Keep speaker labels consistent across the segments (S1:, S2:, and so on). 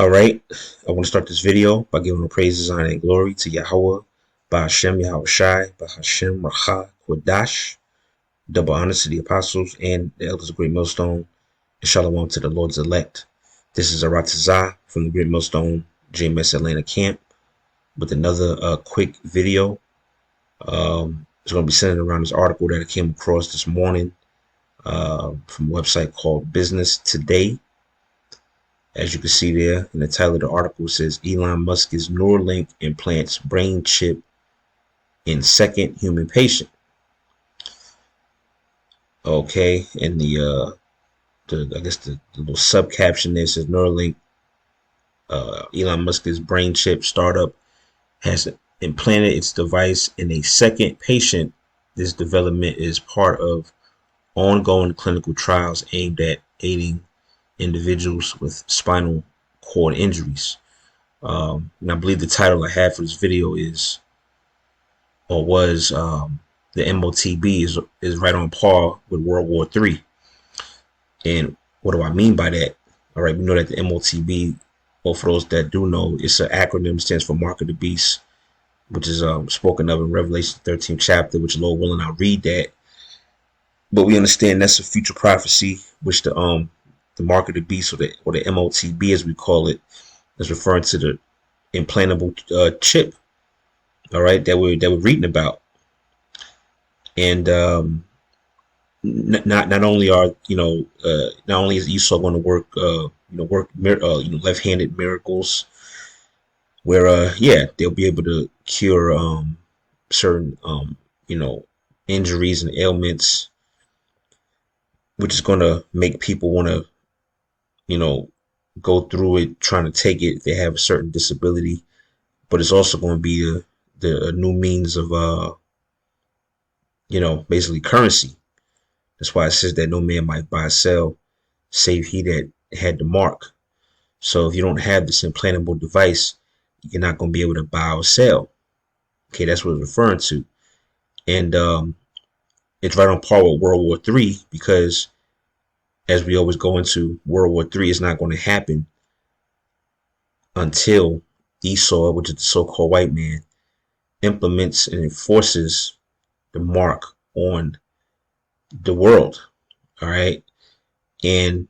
S1: Alright, I want to start this video by giving the praises, honor, and glory to Yahweh, by Hashem Yahweh Shai, by Hashem Racha Kodash. Double honors to the apostles and the elders of Great Millstone, and shalom to the Lord's elect. This is Aratazah from the Great Millstone GMS Atlanta camp with another quick video. It's going to be centered around this article that I came across this morning from a website called Business Today. As you can see there in the title of the article, it says Elon Musk's Neuralink implants brain chip in second human patient. Okay, and the little sub caption there says Neuralink, Elon Musk's brain chip startup has implanted its device in a second patient. This development is part of ongoing clinical trials aimed at aiding individuals with spinal cord injuries. And I believe the title I had for this video is, or was, the MOTB is right on par with World War III. And what do I mean by that? All right, we know that the MOTB, or for those that do know, it's an acronym, stands for Mark of the Beast, which is spoken of in Revelation 13th chapter, which Lord willing, I'll read that. But we understand that's a future prophecy, which the Mark of the Beast, or the MOTB as we call it, is referring to the implantable chip, all right, that we're reading about. And not only are not only is Esau going to work left-handed miracles, where they'll be able to cure certain injuries and ailments, which is going to make people want to go through it, trying to take it if they have a certain disability. But it's also going to be a new means of basically currency. That's why it says that no man might buy or sell save he that had the mark. So if you don't have this implantable device, you're not going to be able to buy or sell. Okay, that's what it's referring to. And it's right on par with World War III, because as we always go into World War III, it's not going to happen until Esau, which is the so-called white man, implements and enforces the mark on the world. All right. And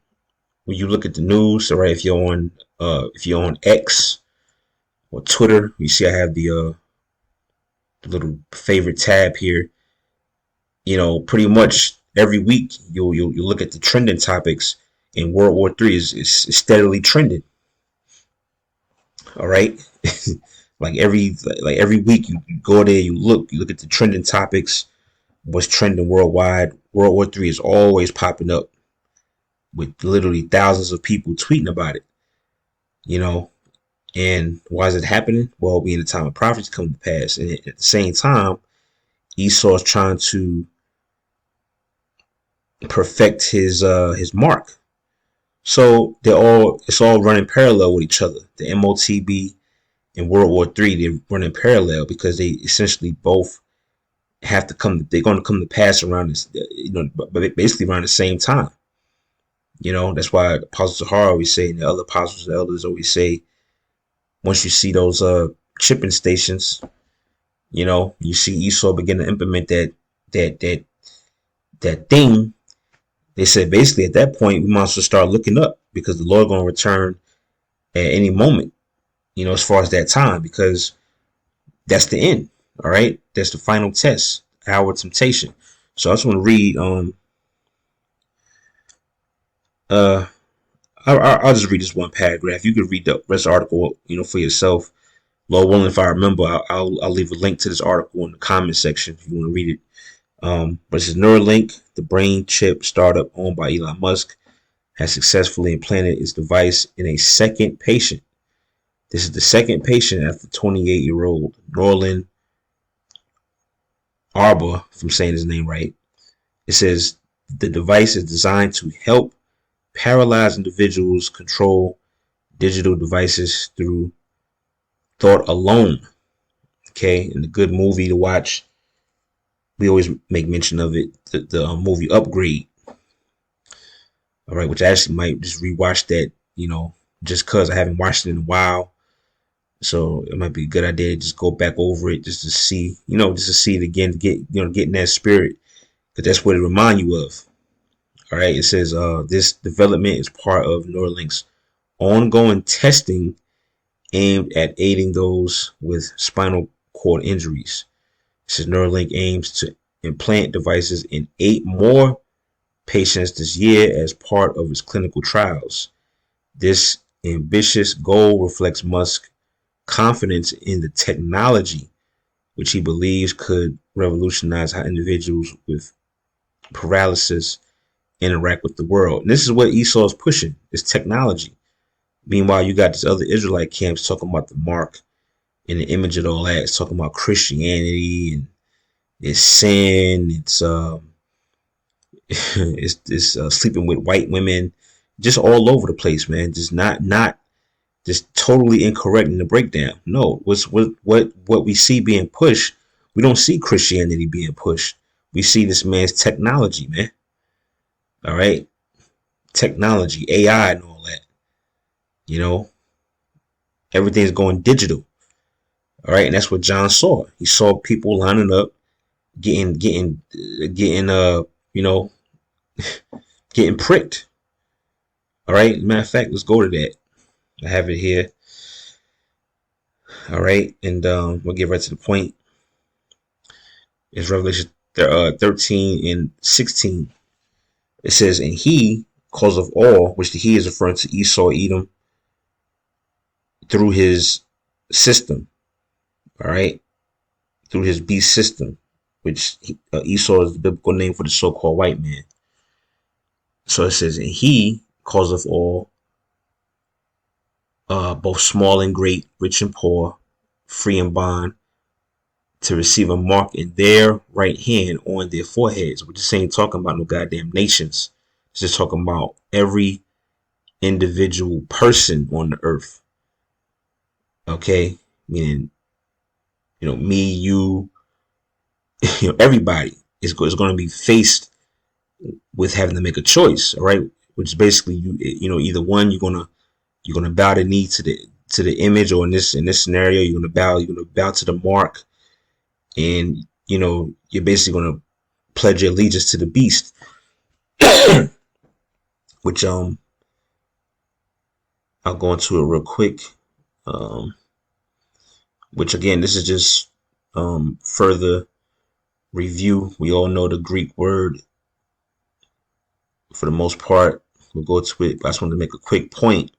S1: when you look at the news, all right, if you're on X or Twitter, you see I have the little favorite tab here. Pretty much every week you'll look at the trending topics, and World War III is steadily trending. All right. like every week you go there, you look at the trending topics, what's trending worldwide. World War III is always popping up with literally thousands of people tweeting about it. And why is it happening? Well, we in the time of prophecy come to pass, and at the same time, Esau is trying to perfect his mark. So it's all running parallel with each other. The MOTB and World War III, they're running parallel because they essentially both have to they're going to come to pass around this, basically around the same time. That's why Apostle Zahar always say, and the other apostles and elders always say, once you see those chipping stations, you see Esau begin to implement that thing. They said basically at that point we might as well start looking up, because the Lord going to return at any moment, as far as that time, because that's the end. All right, that's the final test, hour of temptation. So I just want to read I'll just read this one paragraph. You can read the rest of the article, for yourself. Lord willing, if I remember, I'll leave a link to this article in the comment section if you want to read it. But it says Neuralink, the brain chip startup owned by Elon Musk, has successfully implanted its device in a second patient. This is the second patient after 28-year-old Norland Arba, if I'm saying his name right. It says the device is designed to help paralyzed individuals control digital devices through thought alone. Okay, and a good movie to watch, we always make mention of it, the movie Upgrade. All right, which I actually might just rewatch that, just cause I haven't watched it in a while. So it might be a good idea to just go back over it just to see, just to see it again, to get in that spirit, because that's what it remind you of. All right. It says, this development is part of Neuralink's ongoing testing aimed at aiding those with spinal cord injuries. It says Neuralink aims to implant devices in 8 more patients this year as part of its clinical trials. This ambitious goal reflects Musk's confidence in the technology, which he believes could revolutionize how individuals with paralysis interact with the world. And this is what Esau is pushing, is technology. Meanwhile, you got this other Israelite camps talking about the mark and the image of all that. It's talking about Christianity and it's sin. It's sleeping with white women, just all over the place, man. Just not just totally incorrect in the breakdown. No, what we see being pushed, we don't see Christianity being pushed. We see this man's technology, man. All right, technology, AI, and all that. You know, everything's going digital. All right, and that's what John saw. He saw people lining up, getting you know, getting pricked. All right. Matter of fact, let's go to that. I have it here. All right, and we'll get right to the point. It's Revelation 13 and 16. It says, and he, cause of all, which the he is referring to Esau, Edom, through his system. All right, through his beast system, which Esau is the biblical name for the so-called white man. So it says, and he, cause of all, both small and great, rich and poor, free and bond, to receive a mark in their right hand on their foreheads. We're just ain't talking about no goddamn nations. It's just talking about every individual person on the earth. Okay? Meaning, me, you, everybody is going to be faced with having to make a choice, all right? Which is basically either one, you're gonna bow the knee to the image, or in this scenario, you're gonna bow to the mark, and you're basically gonna pledge your allegiance to the beast. Which I'll go into it real quick. Which again, this is just further review. We all know the Greek word for the most part. We'll go to it, but I just wanted to make a quick point.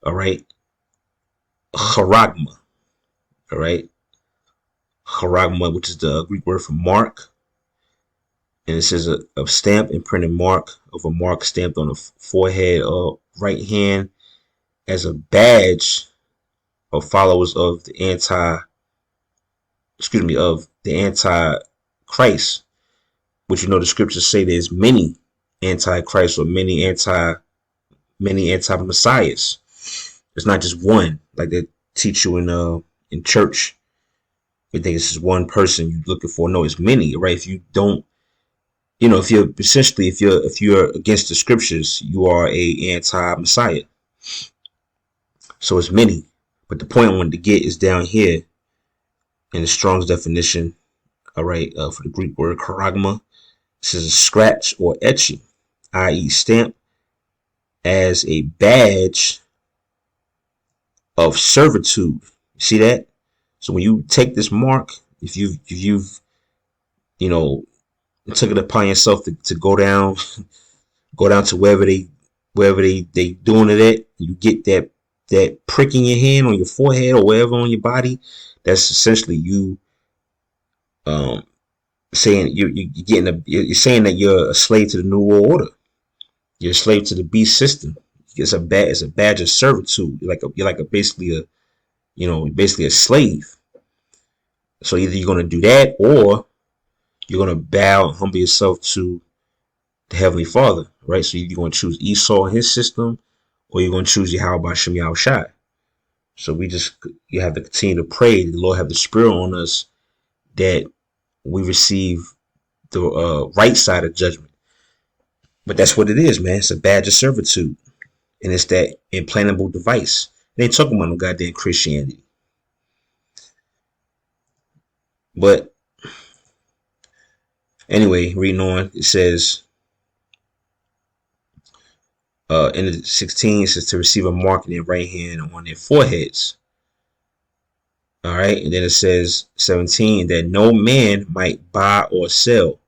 S1: All right, charagma. All right, charagma, which is the Greek word for mark, and it says a stamp and printed mark of a mark stamped on the forehead or right hand as a badge of followers of the anti-Christ, which the scriptures say there's many anti-Christ or many anti-messiahs. It's not just one, like they teach you in church. You think it's just one person you're looking for. No, it's many, right? If you don't, if you're against the scriptures, you are a anti-messiah. So it's many. But the point I wanted to get is down here in the Strong's definition, all right, for the Greek word charagma. It says a scratch or etching, i.e. stamp as a badge of servitude. See that? So when you take this mark, if you've took it upon yourself to go down to wherever they doing it at, you get that prick in your hand, on your forehead, or wherever on your body. That's essentially you saying you're saying that you're a slave to the New World Order. You're a slave to the beast system. It's a badge of servitude. You're basically a slave. So either you're gonna do that, or you're gonna bow and humble yourself to the Heavenly Father, right? So you're gonna choose Esau and his system, or you're gonna choose Yahweh Shem Yahushai. So you have to continue to pray that the Lord have the Spirit on us, that we receive the right side of judgment. But that's what it is, man. It's a badge of servitude. and it's that implantable device. They ain't talking about no goddamn Christianity. But anyway, reading on, it says in the 16, it says to receive a mark in their right hand on their foreheads. All right, and then it says 17 that no man might buy or sell.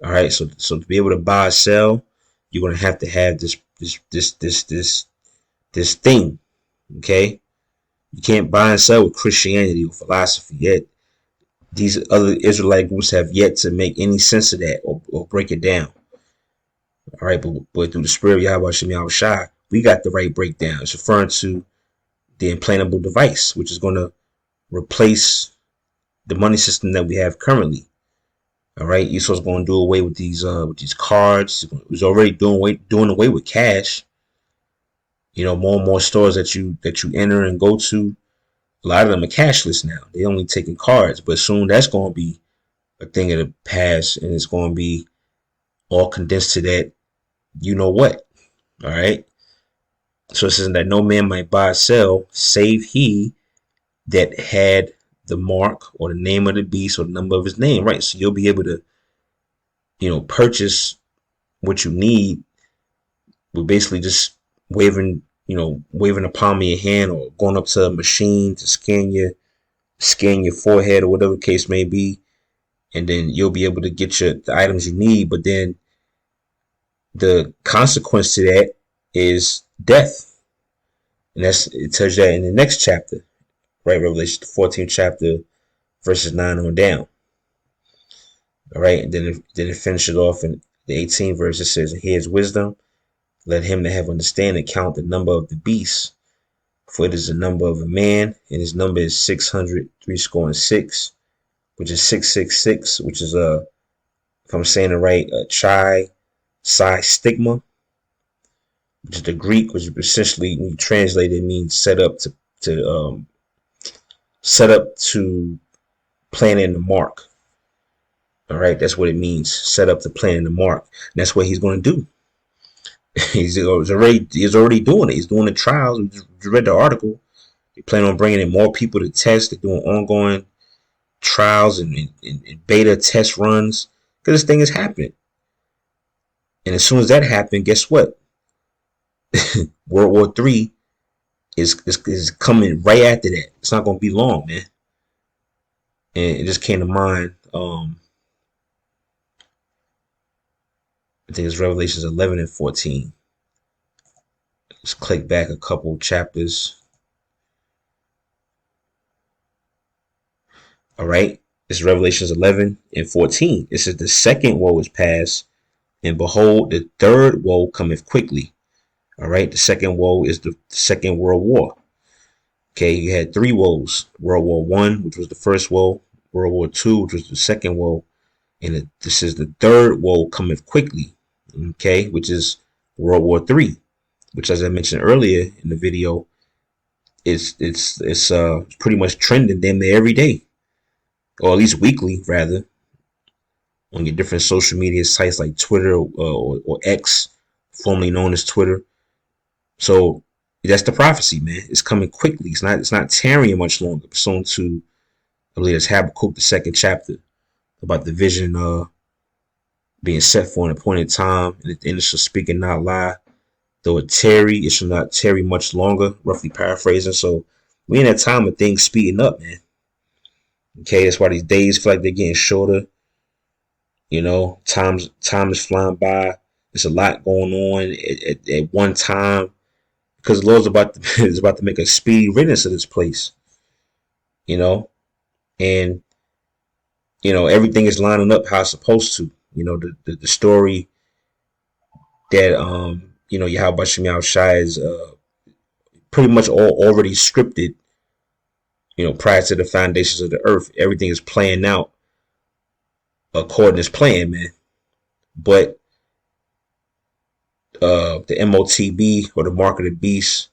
S1: All right, so to be able to buy or sell, you're gonna have to have this thing. Okay, you can't buy and sell with Christianity or philosophy. Yet these other Israelite groups have yet to make any sense of that or break it down. All right, but through the spirit of Yahweh Shem Yahweh Shai, we got the right breakdown. It's referring to the implantable device, which is going to replace the money system that we have currently. All right, Esau's going to do away with these cards. He's already doing away with cash. You know, more and more stores that you enter and go to, a lot of them are cashless now. They only taking cards, but soon that's going to be a thing of the past, and it's going to be all condensed to that. You know what? All right. So it says that no man might buy or sell save he that had the mark or the name of the beast or the number of his name. Right. So you'll be able to, purchase what you need with basically just waving the palm of your hand or going up to a machine to scan your forehead or whatever the case may be. And then you'll be able to get the items you need. But then the consequence to that is death. And it tells you that in the next chapter, right? Revelation, the 14th chapter, verses 9 on down. All right. And then it finishes off in the 18th verse. It says, here's wisdom. Let him that have understanding count the number of the beast, for it is the number of a man, and his number is 636, which is 666, which is if I'm saying it right, a psi stigma, which is the Greek, which essentially, when you translate it, means set up to plan in the mark. All right, that's what it means. Set up to plan in the mark. And that's what he's going to do. He's already doing it. He's doing the trials. We just read the article. They plan on bringing in more people to test. They're doing ongoing trials and beta test runs because this thing is happening. And as soon as that happened, guess what? World War III is coming right after that. It's not going to be long, man. And it just came to mind. I think it's Revelations 11 and 14. Let's click back a couple chapters. All right. It's Revelations 11 and 14. It says the second woe is past, and behold, the third woe cometh quickly. All right. The second woe is the Second World War. Okay. You had three woes. World War I, which was the first woe. World War II, which was the second woe. And this is the third woe cometh quickly. Okay. Which is World War III, which, as I mentioned earlier in the video, it's pretty much trending damn near every day, or at least weekly, rather, on your different social media sites like Twitter or X, formerly known as Twitter. So that's the prophecy, man. It's coming quickly. It's not tarrying much longer. Soon to, I believe it's Habakkuk, the second chapter, about the vision being set for an appointed time, and the end shall speak and not lie. Though it tarry, it shall not tarry much longer, roughly paraphrasing. So we in that time of things speeding up, man. Okay, that's why these days feel like they're getting shorter. Time is flying by. There's a lot going on at one time, because the Lord's is about to make a speedy riddance of this place. And everything is lining up how it's supposed to. The story that Yahweh Shem Yahweh Shai is pretty much already scripted. Prior to the foundations of the earth, everything is playing out according to this plan, man. But the MOTB, or the Mark of the Beast,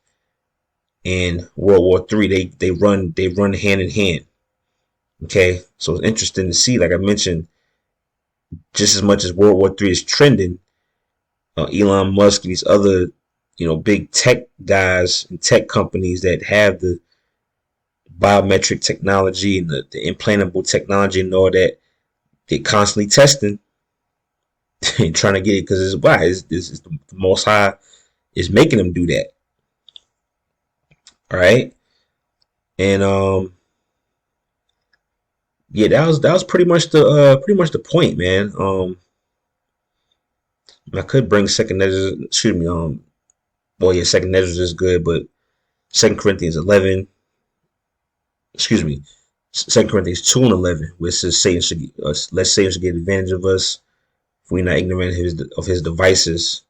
S1: and World War III, they run hand in hand. Okay, so it's interesting to see. Like I mentioned, just as much as World War III is trending, Elon Musk and these other big tech guys and tech companies that have the biometric technology and the implantable technology and all that, they're constantly testing and trying to get it because it's why it's the Most High is making them do that. All right, and yeah, that was pretty much the point, man. I could bring second Ezra, excuse me, well, yeah, second Ezra is good, but Second Corinthians 11, excuse me, Second Corinthians 2 and 11, where it says let Satan should get advantage of us if we're not ignorant of his devices.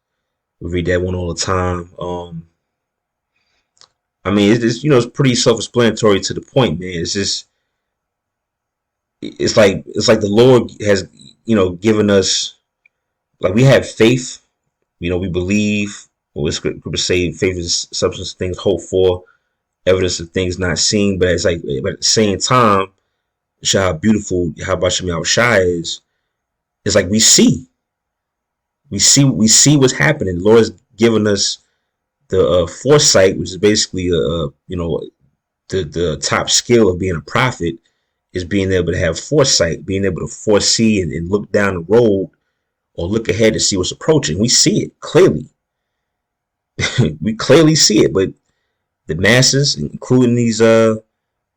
S1: We read that one all the time. I mean, it's pretty self-explanatory to the point, man. It's just it's like the Lord has given us, like, we have faith. We believe. Well, the scripture say faith is substance of things hoped for, evidence of things not seen. But it's like, but at the same time, show how beautiful how about Shemi Shy is. It's like we see what's happening. The Lord has given us the foresight, which is basically the top skill of being a prophet, is being able to have foresight, being able to foresee and look down the road or look ahead to see what's approaching. We see it clearly. We clearly see it, but the masses, including these other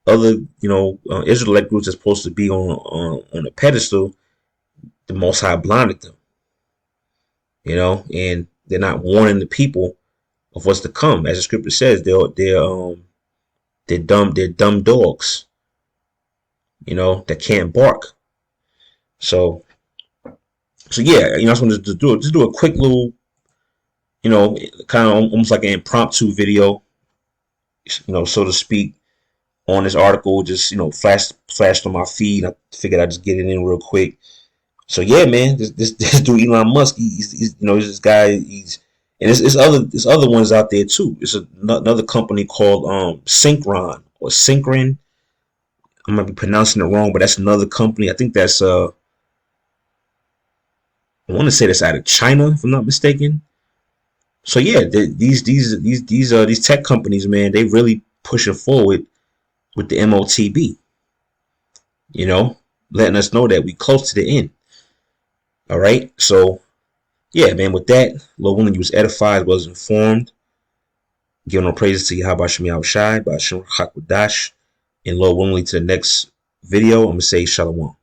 S1: Israelite groups that's supposed to be on a pedestal, the Most High blinded them. And they're not warning the people of what's to come. As the scripture says, they're dumb dogs, that can't bark. So yeah, I just wanted to do a quick little, kind of almost like an impromptu video, so to speak, on this article. Just flashed on my feed. I figured I'd just get it in real quick. So yeah, man, this dude Elon Musk, he's this guy. And there's other ones out there too. It's another company called Synchron or Synchron. I might be pronouncing it wrong, but that's another company. I think that's I want to say that's out of China, if I'm not mistaken. So yeah, these tech companies, man, they really pushing forward with the MOTB. Letting us know that we close to the end. All right, so yeah, man. With that, Lord willing, you was edified, was informed. Giving all praises to Yahweh Shemi Shai, Ba'ashem Hakwadash, and Lord willing, to the next video, I'm gonna say Shalom.